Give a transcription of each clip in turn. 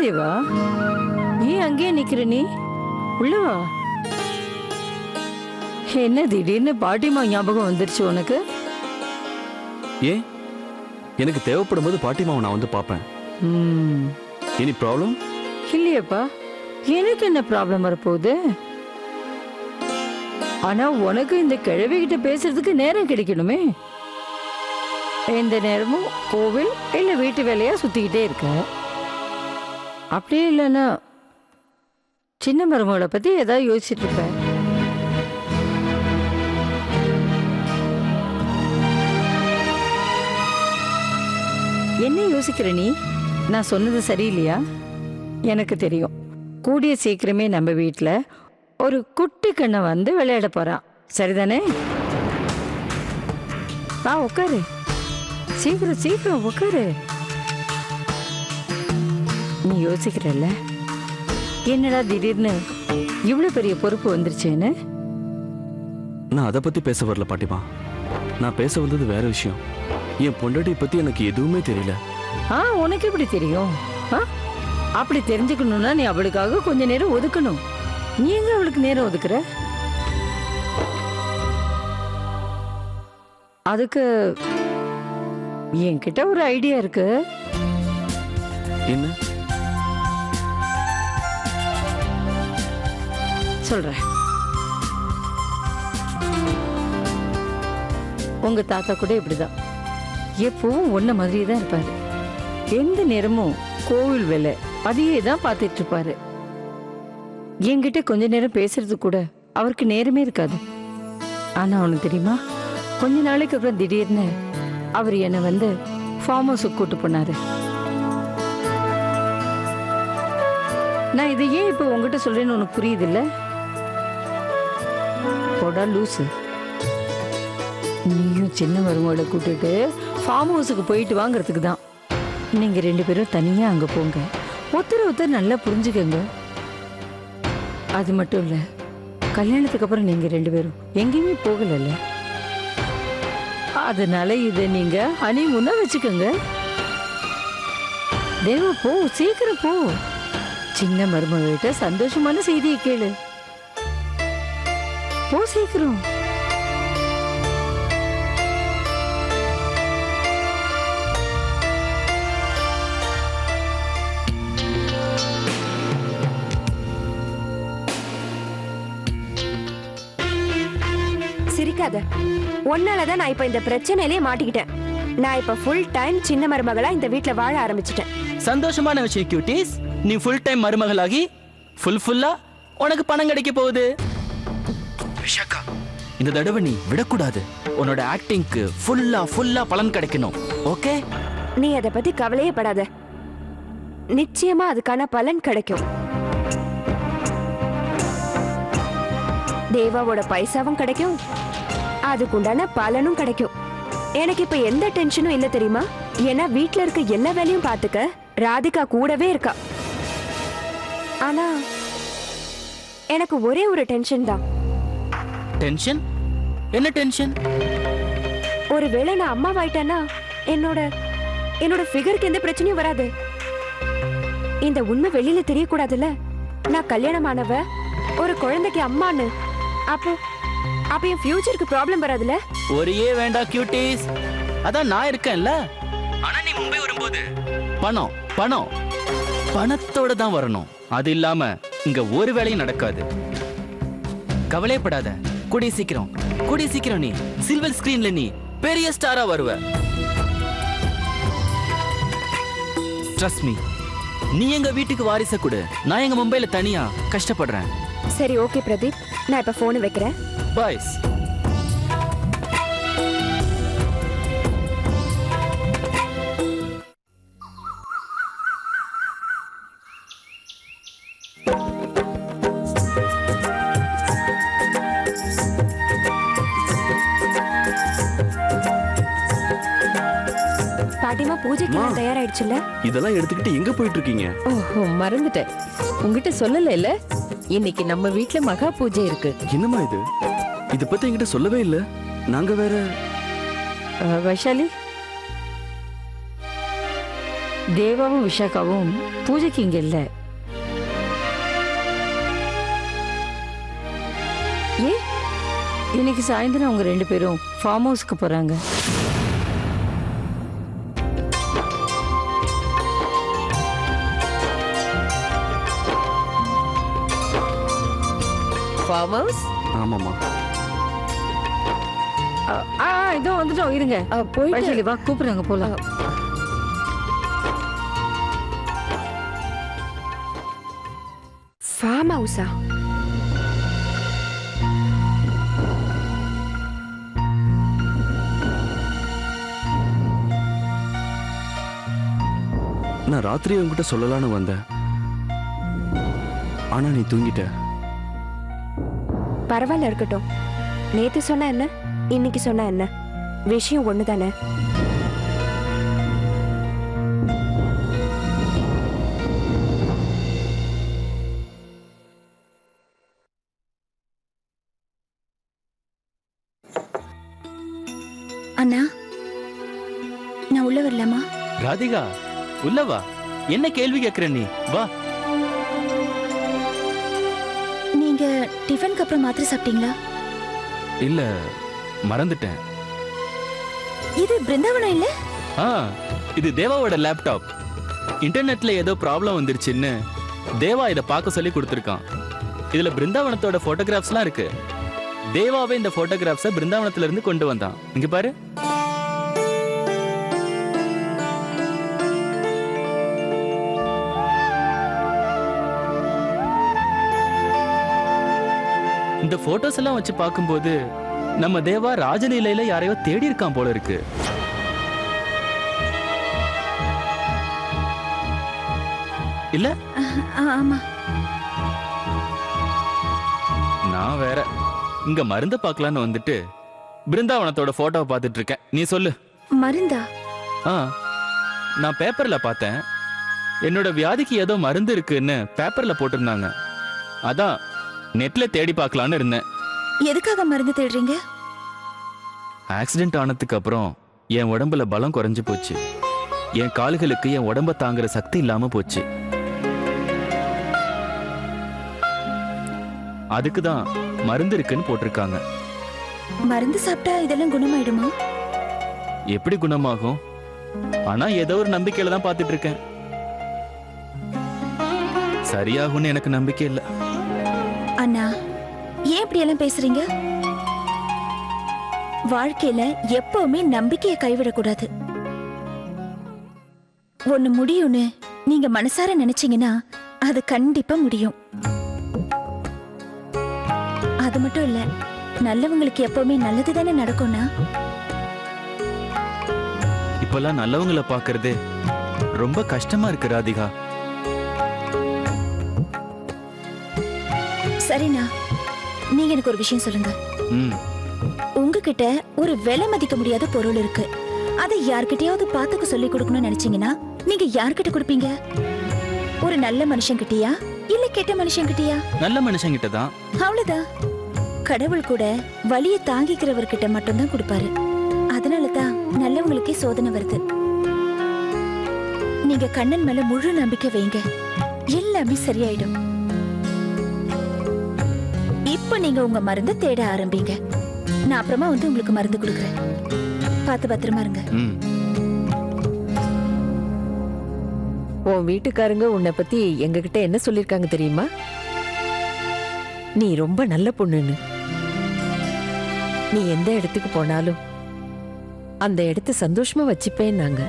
தேவா, ஏன் அங்கேயே நிக்கிற நீ? உள்ளவா. என்ன திடீர்னு பாட்டிமா ஞாபகம் வந்துருச்சு உனக்கு? ஏன்? எனக்கு தேவைப்படும் போது பாட்டிமாவை நான் வந்து பார்ப்பேன். Any problem? இல்லையப்பா, எனக்கு என்ன ப்ராப்ளம் வரப்போகுது? ஆனா உனக்கு இந்த கிழவி கிட்ட பேசுறதுக்கு நேரம் கிடைக்கணுமே. எந்த நேரமும் கோவில் இல்ல வீட்டு வேலையா சுத்திக்கிட்டே இருக்க. அப்படியே இல்லைன்னா சின்ன மருமகளை பத்தி ஏதாவது யோசிச்சுட்டு இருப்ப. என்ன யோசிக்கிற நீ? நான் சொன்னது சரியில்லையா? எனக்கு தெரியும், கூடிய சீக்கிரமே நம்ம வீட்டுல ஒரு குட்டி கண்ணை வந்து விளையாட போறான். சரிதானே? வா உட்காரு, சீக்கிரம் சீக்கிரம் உட்காரு. நீ யோசிக்கிறல்ல, என்னடா திடீர்னு இவ்வளவு பெரிய பொறுப்பு வந்துருச்சேன்னு? நான் அதை பத்தி பேச வரல பாட்டிமா. நான் பேச வந்தது வேற விஷயம். என் பொண்டாட்டி பத்தி எனக்கு எதுவுமே தெரியல. உனக்கு எப்படி தெரியும்? அப்படி தெரிஞ்சுக்கணும்னா நீ அவளுக்காக கொஞ்ச நேரம் ஒதுக்கணும். நீ எங்க அவளுக்கு நேரம் ஒதுக்குற? அதுக்கு என்கிட்ட ஒரு ஐடியா இருக்கு. என்ன? சொல்றேன். உங்க தாத்தா கூட இப்படிதான், எப்பவும் ஒன்ன மாதிரியே தான் இருப்பாரு. எந்த நேரமும் கோவில் வேலை அதையே தான் பார்த்துட்டு இருப்பாரு. என்கிட்ட கொஞ்ச நேரம் பேசுறது கூட அவருக்கு நேரமே இருக்காது. ஆனா அவனுக்கு தெரியுமா, கொஞ்ச நாளைக்கு அப்புறம் திடீர்னு அவர் என்னை வந்து ஃபார்ம் ஹவுஸுக்கு கூட்டு போனாரு. நான் இதை ஏன் இப்ப உங்ககிட்ட சொல்றேன்னு உனக்கு புரியுது இல்ல? போடா லூசு. நீயும் சின்ன மருமகளை கூட்டிட்டு ஃபார்ம் ஹவுஸுக்கு போயிட்டு வாங்கிறதுக்கு தான். நீங்க ரெண்டு பேரும் தனியா அங்க போங்க, ஒருத்தர் ஒருத்தர் நல்லா புரிஞ்சுக்கங்க. அது மட்டும் இல்ல, கல்யாணத்துக்கு அப்புறம் நீங்க ரெண்டு பேரும் எங்கேயுமே போகல, அதனால இதை நீங்க ஹனிமூனா வச்சுக்கோங்க. தேவா போ, சீக்கிரம் போ. சின்ன மருமகிட்ட சந்தோஷமான செய்தியை கேளு. போ சீக்கிரம். சிரிக்காத. ஒன்னாலதான் நான் இப்ப இந்த பிரச்சனையிலேயே மாட்டிக்கிட்டேன். நான் இப்ப ஃபுல் டைம் சின்ன மருமகளா இந்த வீட்ல வாழ ஆரம்பிச்சிட்டேன். சந்தோஷமான விஷயம் கியூட்டிஸ். நீ ஃபுல் டைம் மருமகளாகி ஃபுல்லா உனக்கு பணம் கிடைக்க போகுது. விஷாக்கா, இந்த தடவை நீ விடக்கூடாது. உன்னோட ஆக்டிங்க்கு ஃபுல்லா பலன் கிடைக்கணும். ஓகே? நீ அதை பத்தி கவலையே படாத. நிச்சயமா அதுக்கான பலன் கிடைக்கும். தேவாவோட பைசாவும் கிடைக்கும், அதுக்குண்டான பலனும் கிடைக்கும். எனக்கு இப்ப எந்த டென்ஷனும் இல்ல தெரியுமா? ஏன்னா வீட்ல இருக்க எல்லா வேலையும் பாத்துக்க ராதிகா கூடவே இருக்கா. ஆனா எனக்கு ஒரே ஒரு டென்ஷன் தான். டென்ஷன்? என்ன டென்ஷன்? ஒருவேளை நான் அம்மாவாயிட்டேன்னா என்னோட ஃபிகருக்கு எந்த பிரச்சனையும் வராது. இந்த உண்மை வெளியில தெரியக்கூடாதுல்ல. நான் கல்யாணமானவ, ஒரு குழந்தைக்கு அம்மான்னு. அப்போ என் ஃபியூச்சருக்கு ப்ராப்ளம் வராதுல்ல? ஒரே வேண்டாம் கியூட்டிஸ், அதான் நான் இருக்கேன்ல. ஆனா நீ மும்பை வரும்போது பணத்தோட தான் வரணும். அது இல்லாம இங்க ஒரு வேலையும் நடக்காது. கவலைப்படாத. கூடிய சீக்கிரம் நீ சில்வர் ஸ்கிரீன்ல நீ பெரிய ஸ்டாரா வருவ. Trust me. நீ எங்க வீட்டுக்கு வாரிச கொடு, நான் எங்க மும்பைல தனியா கஷ்டப்படுறேன். சரி ஓகே பிரதீப், நான் இப்ப போன் வைக்கிறேன். பாய்ஸ். பாட்டிமா, பூஜைக்கு தயாராயிடுச்சுல்ல? இதெல்லாம் எடுத்துக்கிட்டு எங்க போயிட்டு இருக்கீங்க? ஓஹோ, மறந்துட்டேன். உங்ககிட்ட சொல்லல இல்ல, இன்னைக்கு நம்ம வீட்ல மகா பூஜை இருக்கு. என்னம்மா இது? இத பத்தி என்கிட்ட சொல்லவே இல்ல. நாங்க வேற. வைஷாலி, தேவாவும் விஷாக்காவும் பூஜைக்கு இங்க இல்ல. ஏ, இன்னைக்கு சாயந்தரம் அவங்க 2 பேரும் ஃபார்ம் ஹவுஸ்க்கு போறாங்க. Farm house? ஆமாம்மா. இதோ வந்துட்டோம், இருங்க. போயிட்டு வைஷாலி வா, கூப்பிடுறாங்க போலாம். ஃபார்ம் ஹவுஸா? நான் ராத்திரி உங்ககிட்ட சொல்லலான்னு வந்தேன், ஆனா நீ தூங்கிட்ட. பரவாயில்ல, இருக்கட்டும். நேத்து சொன்ன என்ன, இன்னைக்கு சொன்ன என்ன, விஷயம் ஒண்ணுதானே. அண்ணா, நான் உள்ள வரலாமா? ராதிகா, உள்ள வா. என்ன கேள்வி கேட்கிற நீ? வா. நீங்க டிஃபனுக்கு அப்புறம் மாத்திரை சாப்பிட்டீங்களா? இல்ல, மறந்துட்டேன். இது பிருந்தாவனம் இல்ல? இது தேவாவோட லேப்டாப். இன்டர்நெட்ல ஏதோ ப்ராப்ளம் வந்துருச்சுன்னு தேவா இதை பார்க்க சொல்லி கொடுத்துருக்கான். இதுல பிருந்தாவனத்தோட போட்டோகிராஃப்ஸ்லாம் இருக்கு. தேவாவே இந்த போட்டோகிராஃப்ஸை பிருந்தாவனத்துல இருந்து கொண்டு வந்தான். இங்க பாரு. இந்த போட்டோஸ் எல்லாம் வச்சு பார்க்கும்போது நம்ம தேவா ராஜலீலையில யாரையோ தேடி இருக்கான் போல இருக்கு. இல்ல? ஆமா. நான் வேற இங்க மருந்து பார்க்கலான்னு வந்துட்டு பிருந்தாவனத்தோட போட்டோவை பார்த்துட்டு இருக்கேன். நீ சொல்லு. மருந்தா? நான் பேப்பர்ல பார்த்தேன். என்னோட வியாதிக்கு ஏதோ மருந்து இருக்குன்னு பேப்பர்ல போட்டிருந்தாங்க. அதான் நெட்ல தேடி பார்க்கலான்னு இருந்தேன். எதுக்காக மருந்து தேடுறீங்க? ஆக்சிடென்ட் ஆனதுக்கு அப்புறம் என் உடம்புல பலம் குறைஞ்சு போச்சு. என் கால்களுக்கு என் உடம்ப தாங்குற சக்தி இல்லாம போச்சு. அதுக்கு தான் மருந்து இருக்குன்னு போட்டிருக்காங்க. மருந்து சாப்பிட்டா இதெல்லாம் குணமாயிடுமா? எப்படி குணமாகும்? ஆனா ஏதோ ஒரு நம்பிக்கையில தான் பார்த்துட்டு இருக்கேன். சரியாகும்னு எனக்கு நம்பிக்கை இல்லை. அண்ணா, ஏன் இப்படி எல்லாம் பேசுறீங்க? வாழ்க்கையில எப்பவுமே நம்பிக்கையை கைவிடக்கூடாது. ஒண்ணு முடியும்னு நீங்க மனசார நினைச்சீங்கன்னா அது கண்டிப்பா முடியும். அது மட்டும் இல்ல, நல்லவங்களுக்கு எப்பவுமே நல்லது தானே நடக்கும்னா. இப்பெல்லாம் நல்லவங்களை பார்க்கறதே ரொம்ப கஷ்டமா இருக்கு ராதிகா. சரிண்ணா, நீங்க எனக்கு ஒரு விஷயம் சொல்லுங்க. உங்ககிட்ட ஒரு விலை மதிக்க முடியாத பொருள் இருக்கு. அதை யார்கிட்டயாவது பாத்துக்க சொல்லி கொடுக்கணும்னு நினைச்சீங்கன்னா நீங்க யார்கிட்ட கொடுப்பீங்க? ஒரு நல்ல மனுஷன் கிட்டயா இல்ல கெட்ட மனுஷன் கிட்டயா? நல்ல மனுஷன் கிட்ட தான். அவ்வளவுதான். கடவுள் கூட வலிய தாங்கிக்கிறவர்கிட்ட மட்டும்தான் கொடுப்பாரு. அதனாலதான் நல்லவங்களுக்கே சோதனை வருது. நீங்க கண்ணன் மேல முழு நம்பிக்கை வைங்க, எல்லாமே சரியாயிடும். இப்ப நீங்க உங்க மருந்து தேட ஆரம்பிங்க. நான் அப்புறமா வந்து உங்களுக்கு மருந்து கொடுக்கறேன். பார்த்து பத்திரமா இருங்க. உன் வீட்டுக்காரங்க உன்னை பத்தி எங்ககிட்ட என்ன சொல்லிருக்காங்க தெரியுமா? நீ ரொம்ப நல்ல பொண்ணுன்னு. நீ எந்த இடத்துக்கு போனாலும் அந்த இடத்த சந்தோஷமா வச்சுப்பேன்னாங்க.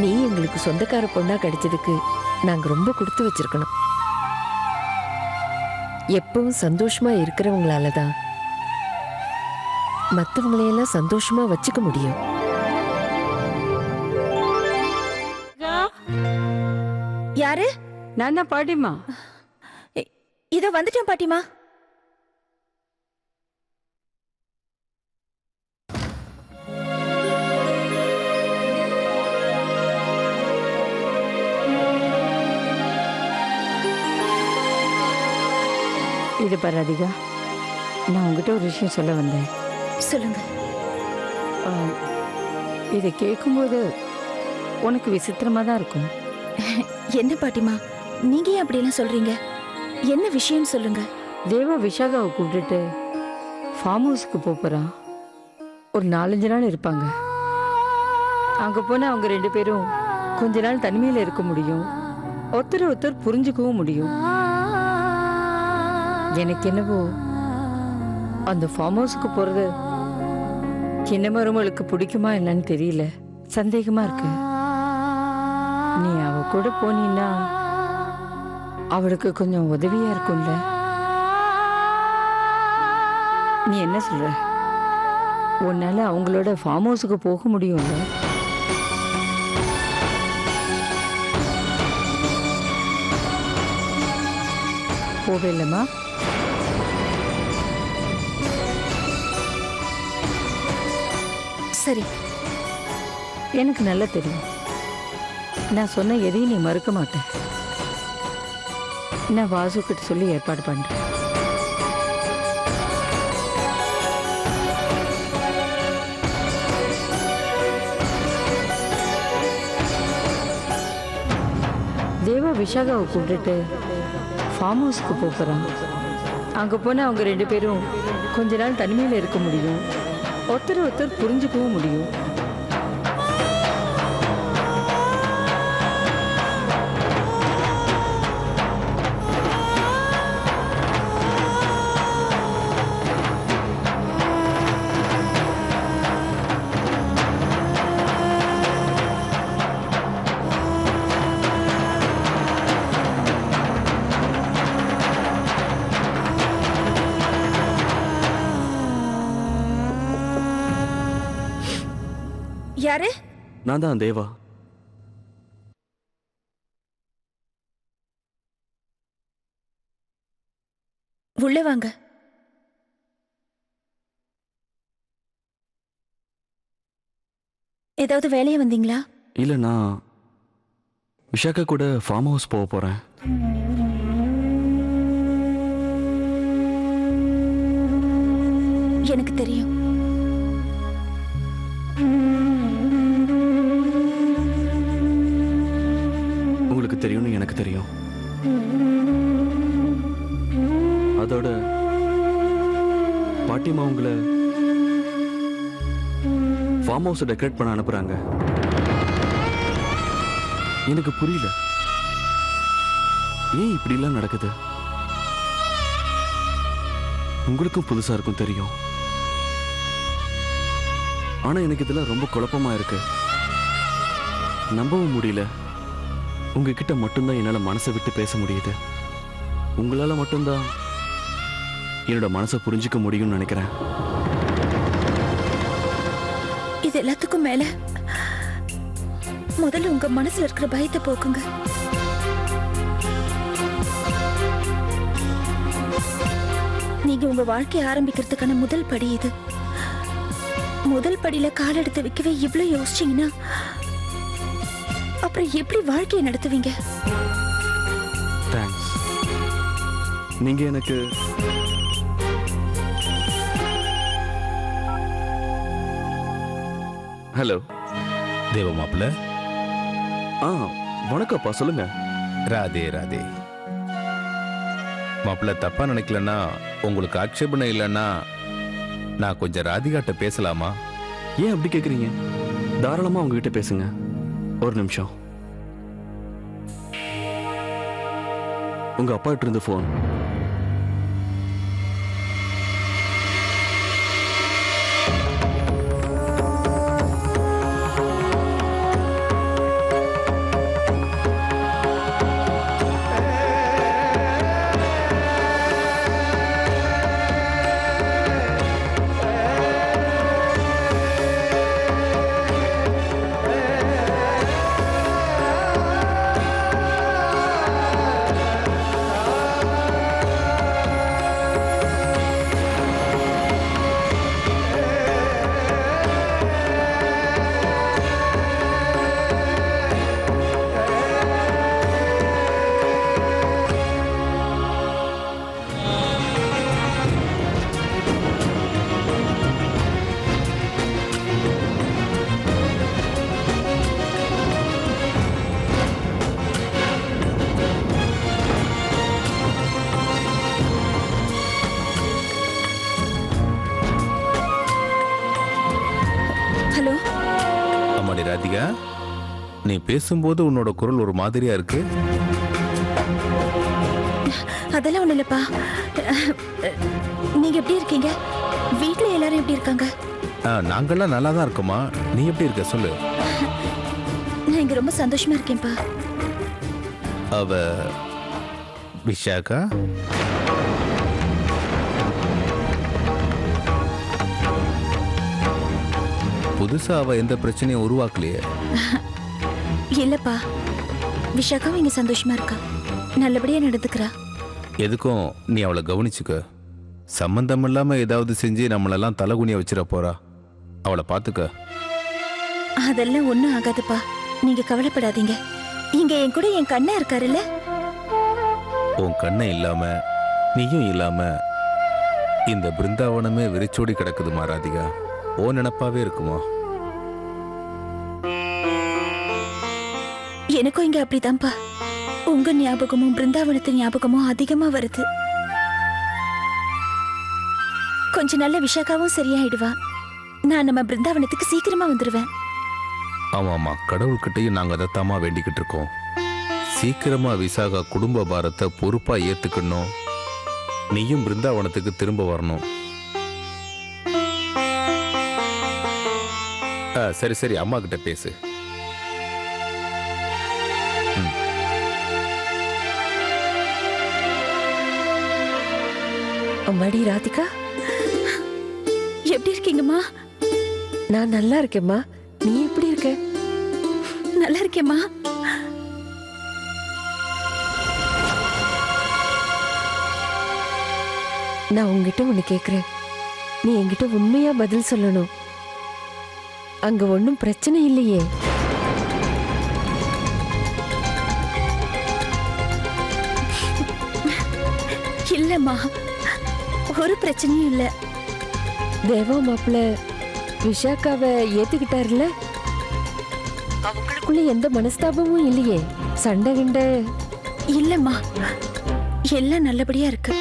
நீ எங்களுக்கு சொந்தக்கார பொண்ணா கிடைச்சதுக்கு நாங்க ரொம்ப கொடுத்து வச்சிருக்கணும். எப்பவும் சந்தோஷமா இருக்கிறவங்களாலதான் மத்தவங்களையெல்லாம் சந்தோஷமா வச்சுக்க முடியும். யாரு? நான் தான் பாட்டிமா. இதோ வந்துட்டேன் பாட்டிமா. இது பாரு ராதிகா, நான் உங்ககிட்ட ஒரு விஷயம் சொல்ல வந்தேன். சொல்லுங்க. இதை கேட்கும்போது உனக்கு விசித்திரமா தான் இருக்கும். என்ன பாட்டிமா, நீங்க ஏன் அப்படியெல்லாம் சொல்றீங்க? என்ன விஷயம்னு சொல்லுங்க. தேவா விஷாகாவை கூப்பிட்டுட்டு ஃபார்ம் ஹவுஸுக்கு போகிறான். ஒரு 4-5 நாள் இருப்பாங்க. அங்கே போனால் அவங்க 2 பேரும் கொஞ்ச நாள் தனிமையில் இருக்க முடியும், ஒருத்தர் ஒருத்தர் புரிஞ்சுக்கவும் முடியும். எனக்கு என்னவோ அந்த ஃபார்ம் ஹவுஸுக்கு போகிறது சின்ன மருமகளுக்கு பிடிக்குமா என்னன்னு தெரியல, சந்தேகமா இருக்கு. நீ அவ கூட போனீன்னா அவளுக்கு கொஞ்சம் உதவியா இருக்கும்ல. நீ என்ன சொல்ற? உன்னால அவங்களோட ஃபார்ம் ஹவுஸுக்கு போக முடியும்ல? போவே இல்லைம்மா? சரி, எனக்கு நல்லா தெரியும். நான் சொன்ன எதையும் நீ மறுக்க மாட்டேன். நான் வாசு கிட்ட சொல்லி ஏற்பாடு பண்றேன். தேவா விஷாகாவை கூப்பிட்டுட்டு ஃபார்ம் ஹவுஸ்க்கு போகிறான். அங்கே போனால் அவங்க 2 பேரும் கொஞ்ச நாள் தனிமையில் இருக்க முடியும், ஒருத்தர் ஒருத்தர் புரிஞ்சுக்கவும் முடியும். யாரு? நான் தான் தேவா. உள்ள வாங்க. ஏதாவது வேலையா வந்தீங்களா? இல்ல, நான் விஷாக்கா கூட ஃபார்ம் ஹவுஸ் போக போறேன். எனக்கு தெரியும். உங்களுக்கு தெரியும்னு எனக்கு தெரியும். அதோட பாட்டிமா உங்களை ஃபார்ம் ஹவுஸ் டெக்கரேட் பண்ண அனுப்புறாங்க. எனக்கு புரியல, ஏன் இப்படிலாம் நடக்குது? உங்களுக்கும் புதுசா இருக்கும் தெரியும். ஆனா எனக்கு இதெல்லாம் ரொம்ப குழப்பமா இருக்கு. நம்பவும் முடியல. உங்ககிட்ட மட்டும்தான் என்னால மனசை விட்டு பேச முடியுது. உங்களால மட்டும்தான் என்னோட மனசை புரிஞ்சுக்க முடியும்னு நினைக்கிறேன். இது எல்லாத்துக்கும் மேல முதல்ல உங்க மனசுல இருக்கிற பயத்தை போக்குங்க. நீங்க உங்க வாழ்க்கையை ஆரம்பிக்கிறதுக்கான முதல் படி இது. முதல் படியில கால் எடுத்து வைக்கவே இவ்வளவு யோசிச்சீங்கன்னா அப்புறம் எப்படி வாழ்க்கையை நடத்துவீங்க? தேங்க்ஸ். நீங்க எனக்கு ஹலோ தேவ மாப்பிள்ள. வணக்கம்ப்பா, சொல்லுங்க. ராதே ராதே. மாப்பிள்ள, தப்பா நினைக்கலன்னா, உங்களுக்கு ஆட்சேபனை இல்லைன்னா நான் கொஞ்சம் ராதிகாட்ட பேசலாமா? ஏன் அப்படி கேக்குறீங்க? தாராளமா உங்ககிட்ட பேசுங்க. ஒரு நிமிஷம். உங்க அப்பா கிட்ட இருந்து போன். ராதிகா, நீ பேசும்போது உன்னோட குரல் ஒரு மாதிரியா இருக்கு. அதெல்லாம் ஒண்ணு இல்லப்பா. நீங்க எப்படி இருக்கீங்க? வீட்ல எல்லாரும் எப்படி இருக்காங்க? நாங்கெல்லாம் நல்லா தான் இருக்கோமா. நீ எப்படி இருக்க சொல்லு. நான் இங்க ரொம்ப சந்தோஷமா இருக்கேன்ப்பா. அவ விஷாகா புதுசா அவ எந்த பிரச்சனையும் உருவாக்கலையே. இல்லப்பா, விஷாக்காவும் இங்க சந்தோஷமா இருக்கா, நல்லபடியா நடந்துக்கிறா. எதுக்கும் நீ அவளை கவனிச்சுக்க. சம்பந்தம் இல்லாம ஏதாவது செஞ்சு நம்மளெல்லாம் தலைகுனிய வச்சிட போறா. அவளை பாத்துக்க. அதெல்லாம் ஒண்ணும் ஆகாதுப்பா, நீங்க கவலைப்படாதீங்க. இங்க என் கூட என் கண்ணா இருக்காருல்ல. உன் கண்ணை இல்லாம நீயும் இல்லாம இந்த பிருந்தாவனமே விரிச்சோடி கிடக்குதுமா ராதிகா. ஓ நினப்பாவே இருக்குமா? எனக்கும் இங்க அப்படிதான்ப்பா. உங்க ஞாபகமும் பிருந்தாவனத்து ஞாபகமும் அதிகமா வருது. கொஞ்ச நல்ல விஷாக்காவும் சரியாயிடுவா. நான் நம்ம பிருந்தாவனத்துக்கு சீக்கிரமா வந்துருவேன். ஆமாமா, கடவுள்கிட்டையும் நாங்க அதைத்தாமா வேண்டிக்கிட்டு இருக்கோம். சீக்கிரமா விசாகா குடும்ப பாரத்தை பொறுப்பா ஏத்துக்கணும். நீயும் பிருந்தாவனத்துக்கு திரும்ப வரணும். சரி சரி, அம்மா கிட்ட பேசு. அம்மாடி ராதிகா, எப்படி இருக்கீங்கம்மா? நான் நல்லா இருக்கேம்மா. நீ எப்படி இருக்க? நல்லா இருக்கேம்மா. நான் உங்ககிட்ட ஒண்ணு கேக்குறேன். நீ என்கிட்ட உண்மையா பதில் சொல்லணும். அங்க ஒண்ணும் பிரச்சனை இல்லையே? இல்லம்மா, ஒரு பிரச்சனையும் இல்ல. தேவா மாப்பிள்ள விஷாக்காவை ஏத்துக்கிட்டாருல? அவங்களுக்குள்ள எந்த மனஸ்தாபமும் இல்லையே? சண்டை கிண்ட இல்லம்மா, எல்லாம் நல்லபடியா இருக்கு.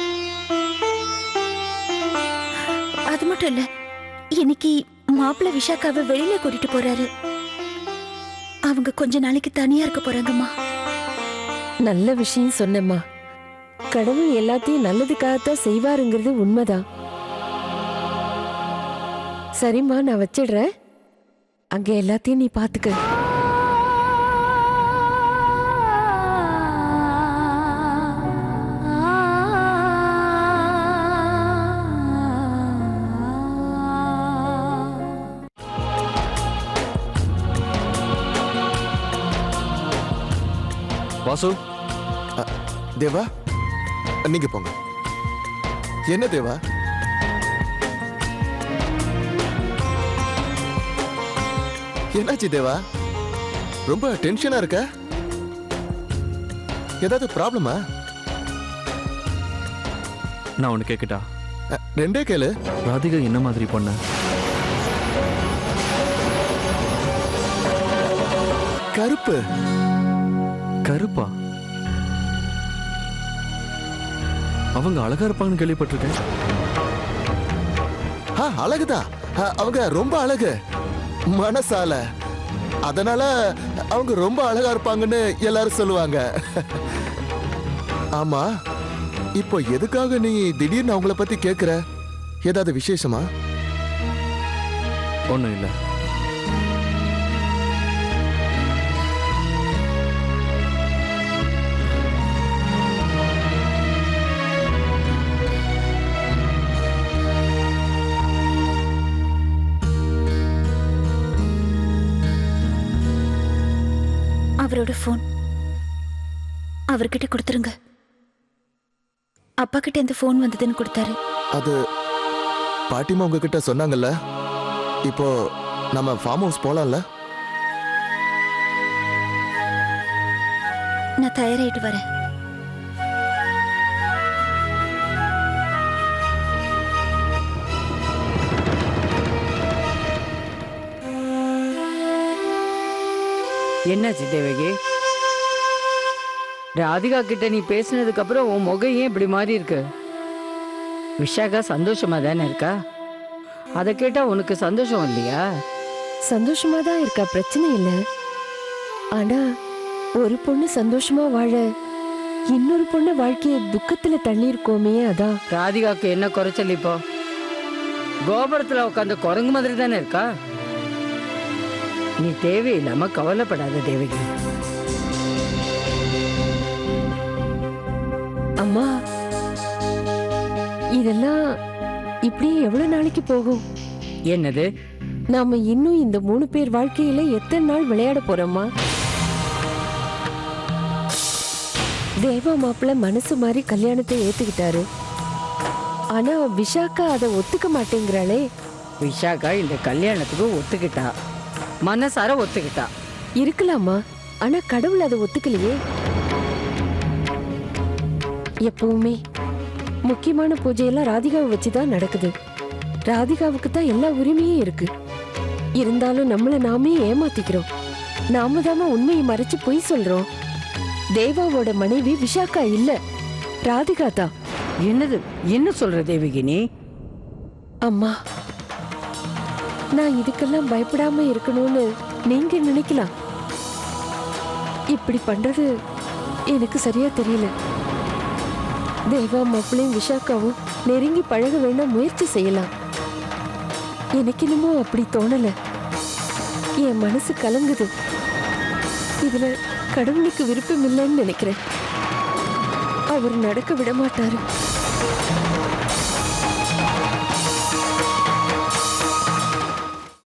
அது மட்டும் இல்ல, இன்னைக்கு மாப்பிள்ள விஷாக்காவை வெளியில கூட்டிட்டு போறாரு. அவங்க கொஞ்ச நாளைக்கு தனியா இருக்க போறாங்கம்மா. நல்ல விஷயம் சொன்னம்மா. கடவுள் எல்லாத்தையும் நல்லதுக்காகத்தான் செய்வாருங்கிறது உண்மைதான். சரிம்மா, நான் வச்சிடுறேன். அங்க எல்லாத்தையும் நீ பாத்துக்க. வாசு, தேவா, நீங்க போங்க. என்ன தேவா? என்னாச்சு தேவா? ரொம்ப டென்ஷனா இருக்க? ஏதாவது ப்ராப்ளமா? நான் ஒண்ணு கேட்கட்டா? ரெண்டே கேளு. ராதிகா என்ன மாதிரி பொண்ணு? கருப்பு. கருப்பா? அவங்க அழகா இருப்பாங்கன்னு கேள்விப்பட்டிருக்கேன். அழகுதான். அவங்க ரொம்ப அழகு மனசால. அதனால அவங்க ரொம்ப அழகா இருப்பாங்கன்னு எல்லாரும் சொல்லுவாங்க. ஆமா, இப்போ எதுக்காக நீ திடீர்னு அவங்கள பத்தி கேக்குற? ஏதாவது விசேஷமா? ஒண்ணும் இல்ல. அவரோட போன் அவர்கிட்ட கொடுத்துருங்க. அப்பா கிட்ட இந்த போன் வந்ததுன்னு கொடுத்தாரு. அது பாட்டிமா உங்ககிட்ட சொன்னாங்கல்ல? இப்போ நம்ம ஃபார்ம் ஹவுஸ் போலாம்ல? நான் தயாராயிட்டு வரேன். என்னாச்சு தேவகி? ராதிகா கிட்ட நீ பேசினதுக்கு அப்புறம் உன் முகம் ஏன் இப்படி மாறி இருக்கு? விஷாகா சந்தோஷமா தானே இருக்கா? அதை கேட்டா உனக்கு சந்தோஷம் இல்லையா? சந்தோஷமா தான் இருக்கா, பிரச்சனை இல்ல. ஆனா ஒரு பொண்ணு சந்தோஷமா வாழ இன்னொரு பொண்ணு வாழ்க்கைய துக்கத்துல தள்ளி இருக்கோமே, அதான். ராதிகாக்கு என்ன குறைச்சல் இப்போ? கோபுரத்துல உட்காந்து குரங்கு மாதிரி தானே இருக்கா. நீ தேவையில்லாம கவலைப்படாத தேவகி. அம்மா, இதெல்லாம் இப்படியே எவ்வளவு நாளைக்கு போகும்? என்னது? நாம இன்னும் இந்த 3 பேர் வாழ்க்கையில எத்தனை நாள் விளையாட போறோமா? தேவா மாப்பிள்ள மனசு மாதிரி கல்யாணத்தை ஏத்துக்கிட்டாரு. ஆனா விஷாக்கா அதை ஒத்துக்க மாட்டேங்கிறாளே. விஷாக்கா இந்த கல்யாணத்துக்கு ஒத்துக்கிட்டா, மனசார ஒத்துக்கிட்டா. இருக்கலாமா, ஆனா கடவுள் அதை ஒத்துக்கலையே. எப்பவுமே முக்கியமான பூஜையெல்லாம் ராதிகாவை வச்சுதான் நடக்குது. ராதிகாவுக்கு தான் எல்லா உரிமையும் இருக்கு. இருந்தாலும் நம்மள நாமே ஏமாத்திக்கிறோம். நாம தாம உண்மையை மறைச்சு பொய் சொல்றோம். தேவாவோட மனைவி விஷாக்கா இல்ல, ராதிகா தான். என்னது என்ன சொல்ற தேவகி நீ? அம்மா, நான் இதுக்கெல்லாம் பயப்படாம இருக்கணும்னு நீங்க நினைக்கலாம். இப்படி பண்றது எனக்கு சரியா தெரியல. தேவா மாப்பிளையும் விஷாக்காவும் நெருங்கி பழக வேண்டாம் முயற்சி செய்யலாம். எனக்கு என்னமோ அப்படி தோணல. என் மனசு கலங்குது. இதுல கடவுளுக்கு விருப்பம் இல்லைன்னு நினைக்கிறேன். அவர் நடக்க விட மாட்டாரு.